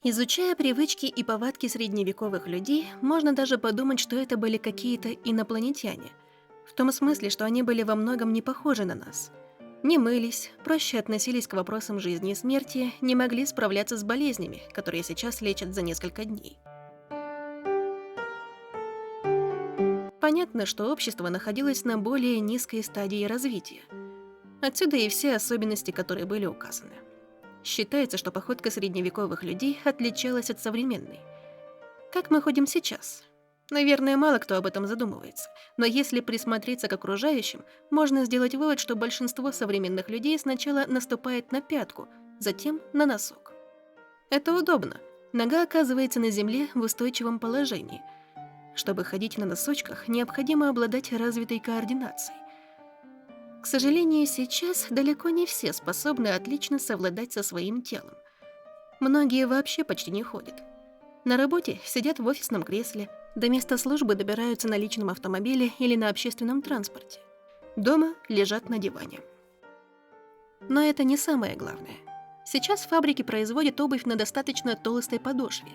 Изучая привычки и повадки средневековых людей, можно даже подумать, что это были какие-то инопланетяне. В том смысле, что они были во многом не похожи на нас. Не мылись, проще относились к вопросам жизни и смерти, не могли справляться с болезнями, которые сейчас лечат за несколько дней. Понятно, что общество находилось на более низкой стадии развития. Отсюда и все особенности, которые были указаны. Считается, что походка средневековых людей отличалась от современной. Как мы ходим сейчас? Наверное, мало кто об этом задумывается. Но если присмотреться к окружающим, можно сделать вывод, что большинство современных людей сначала наступает на пятку, затем на носок. Это удобно. Нога оказывается на земле в устойчивом положении. Чтобы ходить на носочках, необходимо обладать развитой координацией. К сожалению, сейчас далеко не все способны отлично совладать со своим телом. Многие вообще почти не ходят. На работе сидят в офисном кресле, до места службы добираются на личном автомобиле или на общественном транспорте. Дома лежат на диване. Но это не самое главное. Сейчас фабрики производят обувь на достаточно толстой подошве.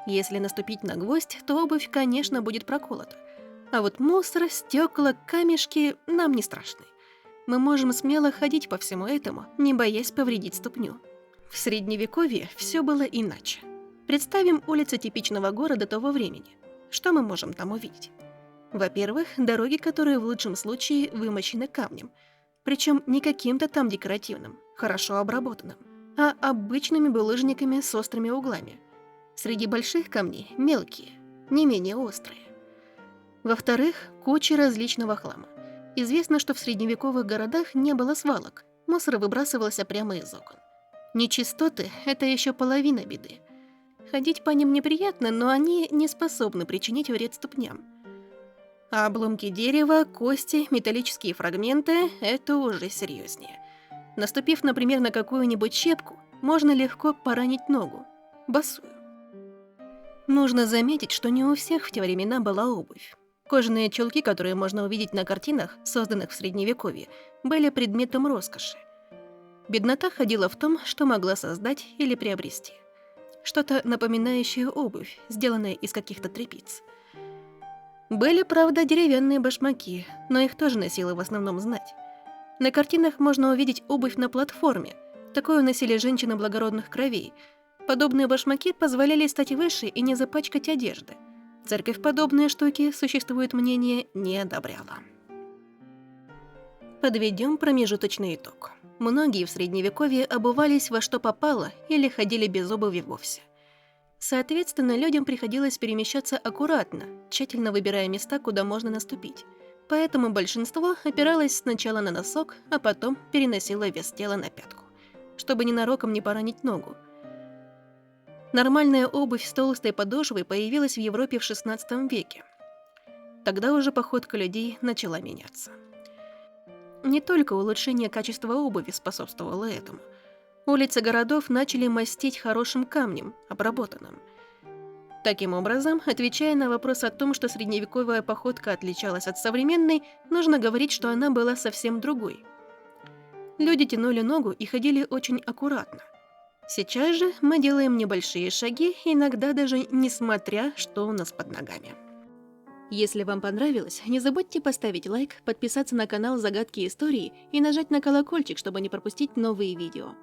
Если наступить на гвоздь, то обувь, конечно, будет проколота. А вот мусор, стекла, камешки нам не страшны. Мы можем смело ходить по всему этому, не боясь повредить ступню. В Средневековье все было иначе. Представим улицы типичного города того времени. Что мы можем там увидеть? Во-первых, дороги, которые в лучшем случае вымощены камнем. Причем не каким-то там декоративным, хорошо обработанным, а обычными булыжниками с острыми углами. Среди больших камней мелкие, не менее острые. Во-вторых, куча различного хлама. Известно, что в средневековых городах не было свалок, мусор выбрасывался прямо из окон. Нечистоты – это еще половина беды. Ходить по ним неприятно, но они не способны причинить вред ступням. А обломки дерева, кости, металлические фрагменты – это уже серьезнее. Наступив, например, на какую-нибудь щепку, можно легко поранить ногу, босую. Нужно заметить, что не у всех в те времена была обувь. Кожаные чулки, которые можно увидеть на картинах, созданных в Средневековье, были предметом роскоши. Беднота ходила в том, что могла создать или приобрести. Что-то напоминающее обувь, сделанное из каких-то тряпиц. Были, правда, деревянные башмаки, но их тоже носила в основном знать. На картинах можно увидеть обувь на платформе. Такую носили женщины благородных кровей. Подобные башмаки позволяли стать выше и не запачкать одежды. Церковь подобные штуки, существует мнение, не одобряла. Подведем промежуточный итог. Многие в Средневековье обувались во что попало или ходили без обуви вовсе. Соответственно, людям приходилось перемещаться аккуратно, тщательно выбирая места, куда можно наступить. Поэтому большинство опиралось сначала на носок, а потом переносило вес тела на пятку, чтобы ненароком не поранить ногу. Нормальная обувь с толстой подошвой появилась в Европе в XVI веке. Тогда уже походка людей начала меняться. Не только улучшение качества обуви способствовало этому. Улицы городов начали мастить хорошим камнем, обработанным. Таким образом, отвечая на вопрос о том, что средневековая походка отличалась от современной, нужно говорить, что она была совсем другой. Люди тянули ногу и ходили очень аккуратно. Сейчас же мы делаем небольшие шаги, иногда даже несмотря, что у нас под ногами. Если вам понравилось, не забудьте поставить лайк, подписаться на канал «Загадки истории» и нажать на колокольчик, чтобы не пропустить новые видео.